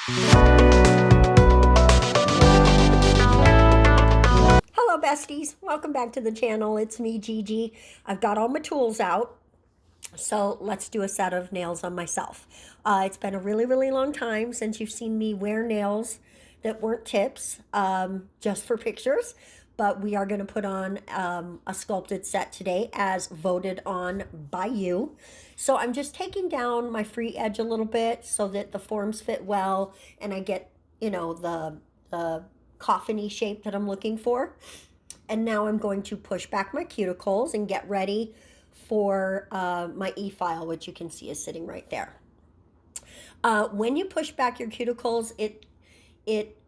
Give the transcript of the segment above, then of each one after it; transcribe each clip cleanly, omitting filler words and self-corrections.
Hello besties, welcome back to the channel. It's me, Gigi. I've got all my tools out, so let's do a set of nails on myself. It's been a really long time since you've seen me wear nails that weren't tips, just for pictures, but we are going to put on a sculpted set today as voted on by you. So I'm just taking down my free edge a little bit so that the forms fit well and I get, the coffin-y shape that I'm looking for. And now I'm going to push back my cuticles and get ready for my e-file, which you can see is sitting right there. When you push back your cuticles, it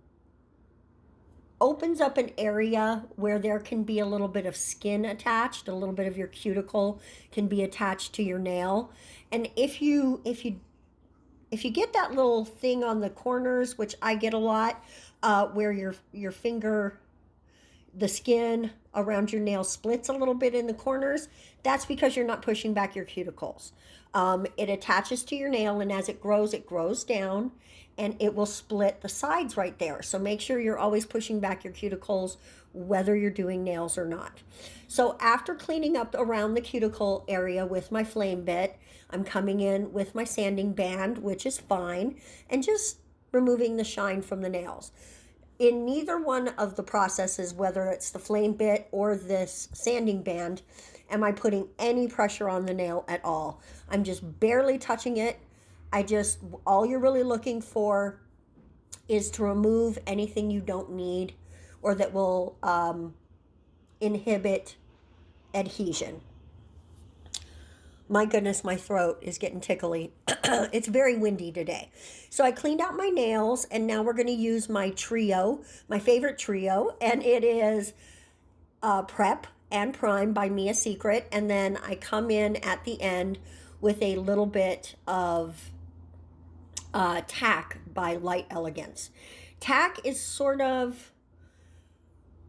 opens up an area where there can be a little bit of skin attached. A little bit of your cuticle can be attached to your nail. And if you get that little thing on the corners, which I get a lot, where your finger, the skin around your nail splits a little bit in the corners, that's because you're not pushing back your cuticles. It attaches to your nail, and as it grows down, and it will split the sides right there. So make sure you're always pushing back your cuticles, whether you're doing nails or not. So after cleaning up around the cuticle area with my flame bit, I'm coming in with my sanding band, which is fine, and just removing the shine from the nails. In neither one of the processes, whether it's the flame bit or this sanding band, am I putting any pressure on the nail at all. I'm just barely touching it. All you're really looking for is to remove anything you don't need or that will inhibit adhesion. My goodness, my throat is getting tickly. It's very windy today. So I cleaned out my nails, and now we're going to use my trio, my favorite trio, and it is Prep and Prime by Mia Secret, and then I come in at the end with a little bit of Tack by Light Elegance. Tack is sort of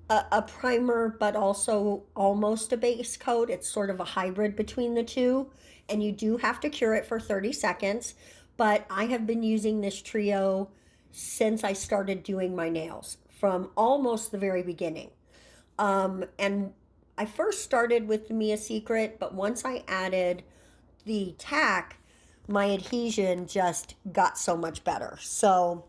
a primer, but also almost a base coat. It's sort of a hybrid between the two, and you do have to cure it for 30 seconds. But I have been using this trio since I started doing my nails, from almost the very beginning. And I first started with the Mia Secret, but once I added the Tack, my adhesion just got so much better. So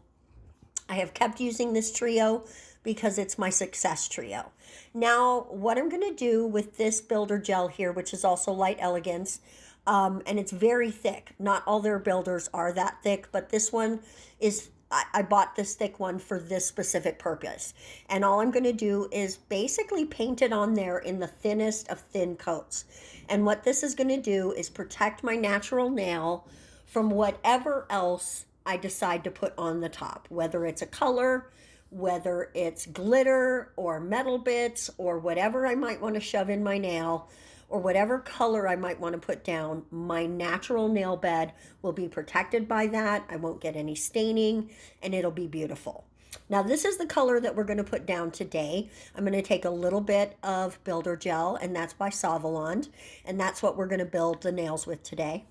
I have kept using this trio because it's my success trio. Now, what I'm going to do with this builder gel here, which is also Light Elegance, and it's very thick. Not all their builders are that thick, but this one is, I bought this thick one for this specific purpose. And all I'm going to do is basically paint it on there in the thinnest of thin coats. And what this is going to do is protect my natural nail from whatever else I decide to put on the top, whether it's a color, whether it's glitter or metal bits or whatever I might want to shove in my nail or whatever color I might want to put down. My natural nail bed will be protected by that. I won't get any staining, and it'll be beautiful. Now, this is the color that we're going to put down today. I'm going to take a little bit of builder gel, and that's by Saviland, and that's what we're going to build the nails with today.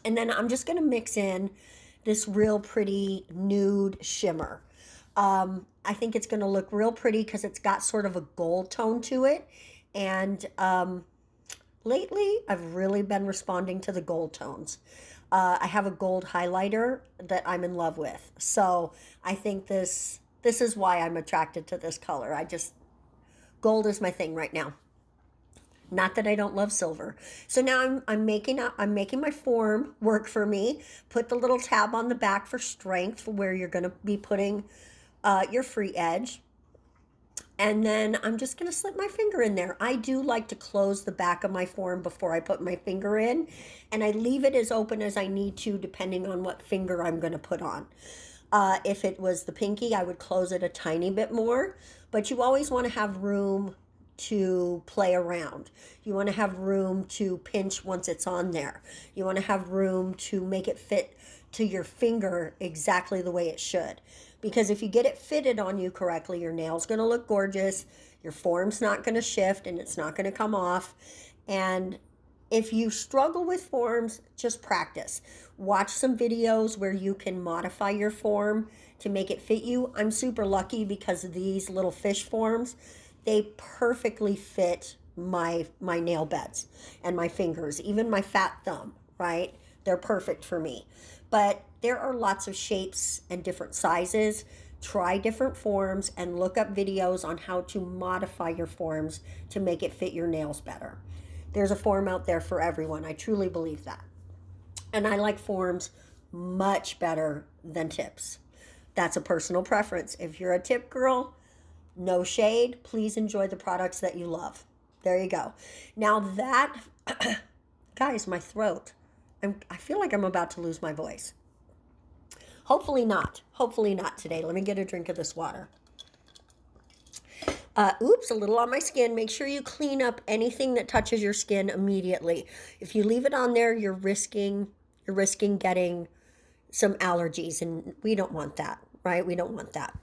And then I'm just going to mix in this real pretty nude shimmer. I think it's going to look real pretty because it's got sort of a gold tone to it. And lately, I've really been responding to the gold tones. I have a gold highlighter that I'm in love with. So I think this is why I'm attracted to this color. Gold is my thing right now. Not that I don't love silver. So now I'm making my form work for me. Put the little tab on the back for strength, for where you're going to be putting your free edge. And then I'm just going to slip my finger in there. I do like to close the back of my form before I put my finger in, and I leave it as open as I need to depending on what finger I'm going to put on. If it was the pinky, I would close it a tiny bit more, but you always want to have room to play around. You want to have room to pinch once it's on there. You want to have room to make it fit to your finger exactly the way it should. Because if you get it fitted on you correctly, your nail's going to look gorgeous, your form's not going to shift, and it's not going to come off. And If you struggle with forms, just practice. Watch some videos where you can modify your form to make it fit you. I'm super lucky because of these little fish forms. They perfectly fit my nail beds and my fingers, even my fat thumb, right? They're perfect for me. But there are lots of shapes and different sizes. Try different forms and look up videos on how to modify your forms to make it fit your nails better. There's a form out there for everyone. I truly believe that. And I like forms much better than tips. That's a personal preference. If you're a tip girl, no shade. Please enjoy the products that you love. There you go. Now that, guys, my throat. I feel like I'm about to lose my voice. Hopefully not. Hopefully not today. Let me get a drink of this water. Oops, a little on my skin. Make sure you clean up anything that touches your skin immediately. If you leave it on there, you're risking getting some allergies, and we don't want that, right? We don't want that.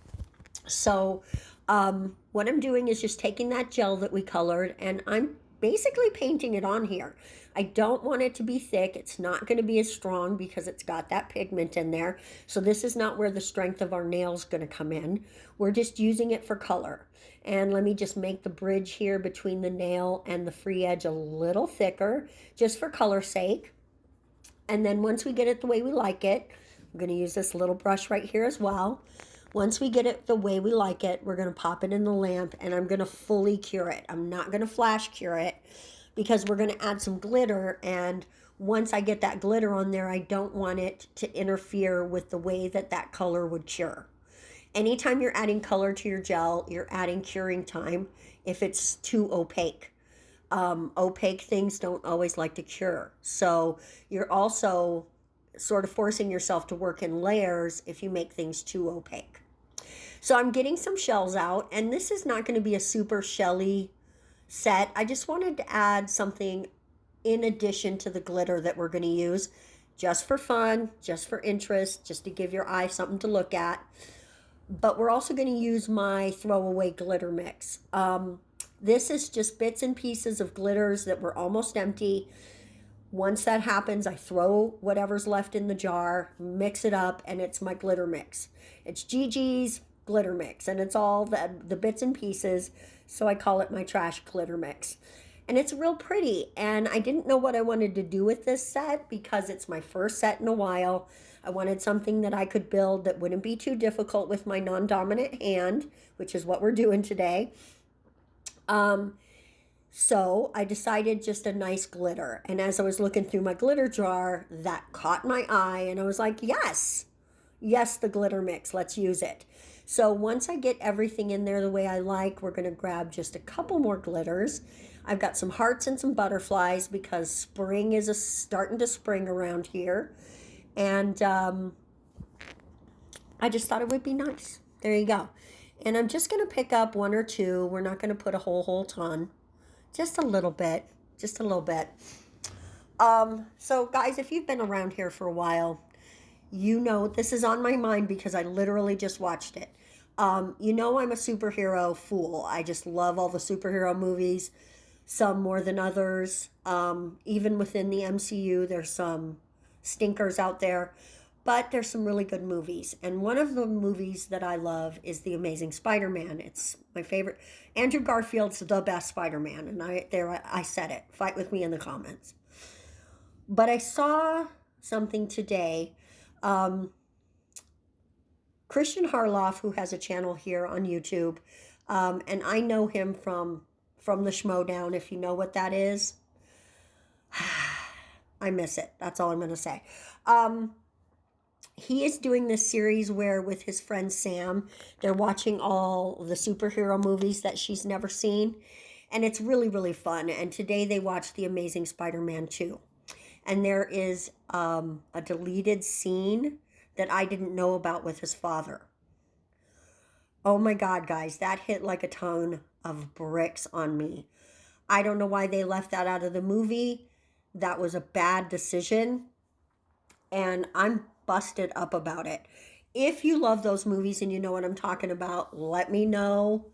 So what I'm doing is just taking that gel that we colored, and I'm basically painting it on here. I don't want it to be thick. It's not going to be as strong because it's got that pigment in there. So this is not where the strength of our nail's going to come in. We're just using it for color. And let me just make the bridge here between the nail and the free edge a little thicker, just for color's sake. And then once we get it the way we like it, I'm going to use this little brush right here as well. Once we get it the way we like it, we're going to pop it in the lamp, and I'm going to fully cure it. I'm not going to flash cure it because we're going to add some glitter, and once I get that glitter on there, I don't want it to interfere with the way that color would cure. Anytime you're adding color to your gel, you're adding curing time if it's too opaque. Opaque things don't always like to cure. So you're also sort of forcing yourself to work in layers if you make things too opaque. So I'm getting some shells out, and this is not going to be a super shelly set. I just wanted to add something in addition to the glitter that we're going to use, just for fun, just for interest, just to give your eye something to look at. But we're also going to use my throwaway glitter mix. This is just bits and pieces of glitters that were almost empty. Once that happens, I throw whatever's left in the jar, mix it up, and it's my glitter mix. It's Gigi's glitter mix, and it's all the bits and pieces, so I call it my trash glitter mix. And it's real pretty, and I didn't know what I wanted to do with this set because it's my first set in a while. I wanted something that I could build that wouldn't be too difficult with my non-dominant hand, which is what we're doing today. So I decided just a nice glitter. And as I was looking through my glitter jar, that caught my eye, and I was like, yes, the glitter mix, let's use it. So once I get everything in there the way I like, we're going to grab just a couple more glitters. I've got some hearts and some butterflies because spring is starting to spring around here. And I just thought it would be nice. There you go. And I'm just going to pick up one or two. We're not going to put a whole ton. Just a little bit. Just a little bit. So guys, if you've been around here for a while, you know this is on my mind because I literally just watched it. You know I'm a superhero fool. I just love all the superhero movies, some more than others. Even within the MCU, there's some stinkers out there, but there's some really good movies. And one of the movies that I love is The Amazing Spider-Man. It's my favorite. Andrew Garfield's the best Spider-Man, and I said it. Fight with me in the comments. But I saw something today. Christian Harloff, who has a channel here on YouTube, and I know him from the Schmodown, if you know what that is. I miss it. That's all I'm going to say. He is doing this series where with his friend Sam, they're watching all the superhero movies that she's never seen. And it's really, really fun. And today they watched The Amazing Spider-Man 2. And there is a deleted scene that I didn't know about with his father. Oh my God, guys, that hit like a ton of bricks on me. I don't know why they left that out of the movie. That was a bad decision. And I'm busted up about it. If you love those movies and you know what I'm talking about, let me know.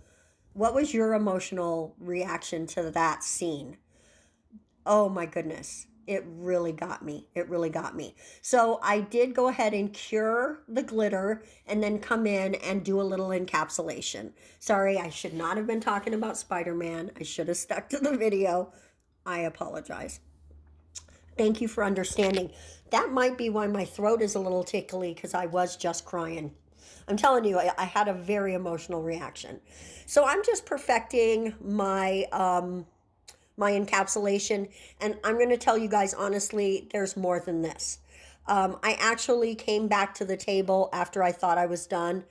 What was your emotional reaction to that scene? Oh my goodness. It really got me. It really got me. So I did go ahead and cure the glitter and then come in and do a little encapsulation. Sorry, I should not have been talking about Spider-Man. I should have stuck to the video. I apologize. Thank you for understanding. That might be why my throat is a little tickly, because I was just crying. I'm telling you, I had a very emotional reaction. So I'm just perfecting my encapsulation, and I'm going to tell you guys honestly, there's more than this. I actually came back to the table after I thought I was done,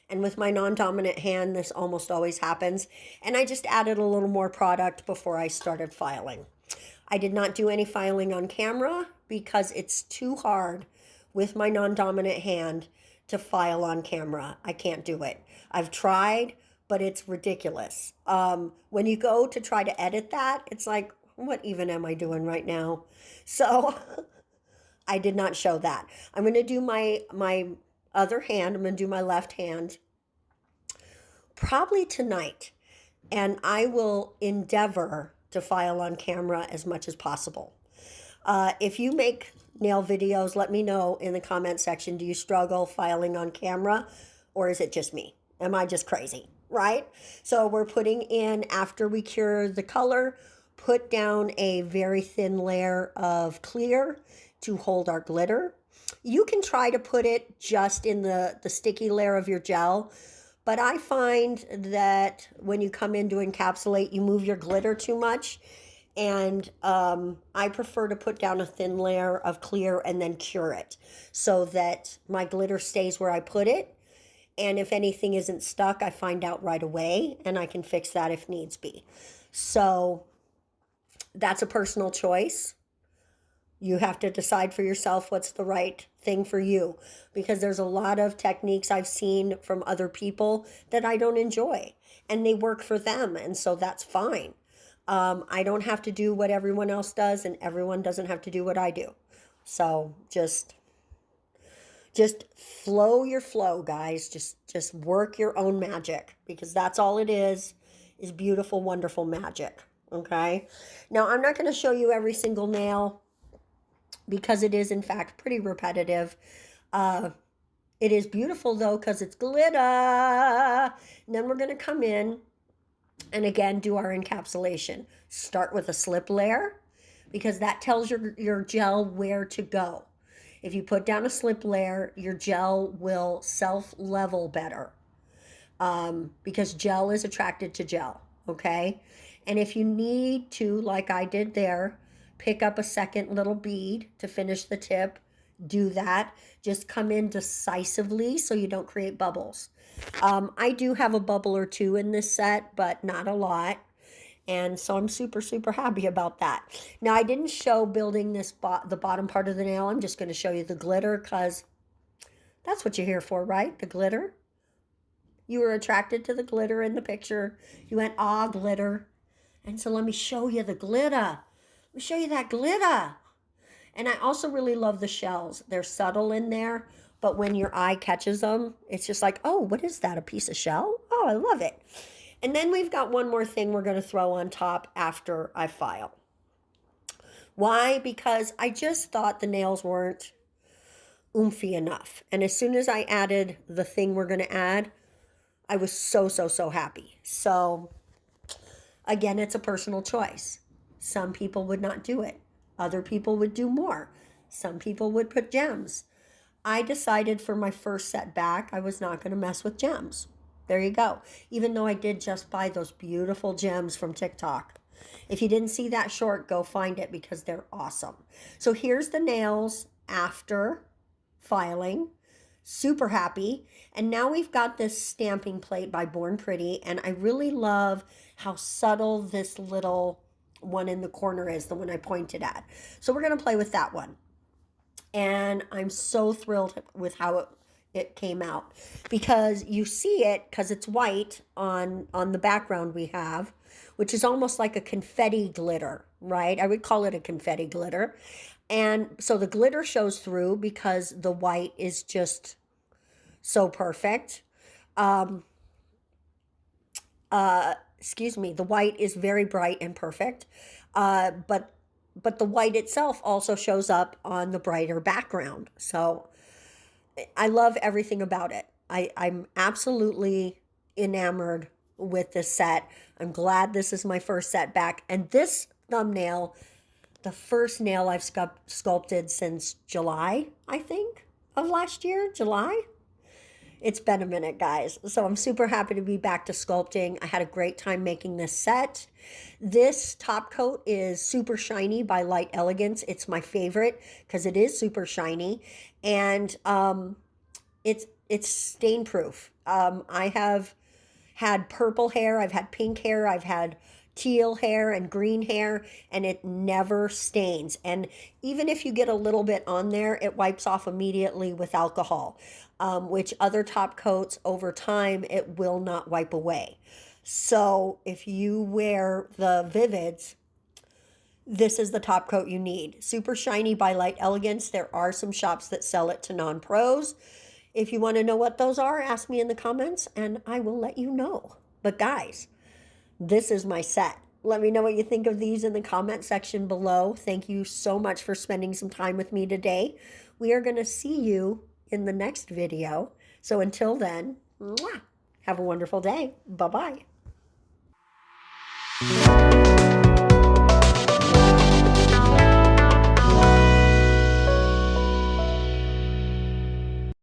and with my non-dominant hand, this almost always happens, and I just added a little more product before I started filing. I did not do any filing on camera because it's too hard with my non-dominant hand to file on camera. I can't do it. I've tried, but it's ridiculous. When you go to try to edit that, it's like, what even am I doing right now? So I did not show that. I'm going to do my other hand. I'm going to do my left hand probably tonight, and I will endeavor to file on camera as much as possible. If you make nail videos, let me know in the comment section. Do you struggle filing on camera, or is it just me? Am I just crazy, right? So we're putting in, after we cure the color, put down a very thin layer of clear to hold our glitter. You can try to put it just in the sticky layer of your gel, but I find that when you come in to encapsulate, you move your glitter too much. And I prefer to put down a thin layer of clear and then cure it so that my glitter stays where I put it. And if anything isn't stuck, I find out right away, and I can fix that if needs be. So that's a personal choice. You have to decide for yourself what's the right thing for you, because there's a lot of techniques I've seen from other people that I don't enjoy, and they work for them, and so that's fine. I don't have to do what everyone else does, and everyone doesn't have to do what I do. So just flow your flow, guys. Just work your own magic, because that's all it is beautiful, wonderful magic. Okay? Now, I'm not going to show you every single nail, because it is, in fact, pretty repetitive. It is beautiful, though, because it's glitter. And then we're going to come in and, again, do our encapsulation. Start with a slip layer, because that tells your gel where to go. If you put down a slip layer, your gel will self-level better, because gel is attracted to gel, okay? And if you need to, like I did there, pick up a second little bead to finish the tip, do that. Just come in decisively so you don't create bubbles. I do have a bubble or two in this set, but not a lot. And so I'm super, super happy about that. Now, I didn't show building this the bottom part of the nail. I'm just going to show you the glitter, because that's what you're here for, right? The glitter. You were attracted to the glitter in the picture. You went, ah, glitter. And so let me show you the glitter. Let me show you that glitter. And I also really love the shells. They're subtle in there, but when your eye catches them, it's just like, oh, what is that? A piece of shell? Oh, I love it. And then we've got one more thing we're going to throw on top after I file. Why? Because I just thought the nails weren't oomphy enough. And as soon as I added the thing we're going to add, I was so, so, so happy. So again, it's a personal choice. Some people would not do it. Other people would do more. Some people would put gems. I decided for my first set back, I was not going to mess with gems. There you go. Even though I did just buy those beautiful gems from TikTok. If you didn't see that short, go find it, because they're awesome. So here's the nails after filing. Super happy. And now we've got this stamping plate by Born Pretty, and I really love how subtle this little one in the corner is, the one I pointed at. So we're going to play with that one. And I'm so thrilled with how it came out, because you see it, because it's white on the background we have, which is almost like a confetti glitter, right? I would call it a confetti glitter. And so the glitter shows through because the white is just so perfect. Excuse me, the white is very bright and perfect. But but the white itself also shows up on the brighter background. So I love everything about it. I'm absolutely enamored with this set. I'm glad this is my first set back. And this thumbnail, the first nail I've sculpted since July, I think, of last year. July? It's been a minute, guys. So I'm super happy to be back to sculpting. I had a great time making this set. This top coat is Super Shiny by Light Elegance. It's my favorite because it is super shiny. And it's stain proof. I have had purple hair, I've had pink hair, I've had teal hair and green hair, and it never stains. And even if you get a little bit on there, it wipes off immediately with alcohol, which other top coats over time, it will not wipe away. So if you wear the Vivids, this is the top coat you need. Super Shiny by Light Elegance. There are some shops that sell it to non-pros. If you want to know what those are, ask me in the comments and I will let you know. But guys, this is my set. Let me know what you think of these in the comment section below. Thank you so much for spending some time with me today. We are going to see you in the next video. So until then, mwah, have a wonderful day. Bye-bye.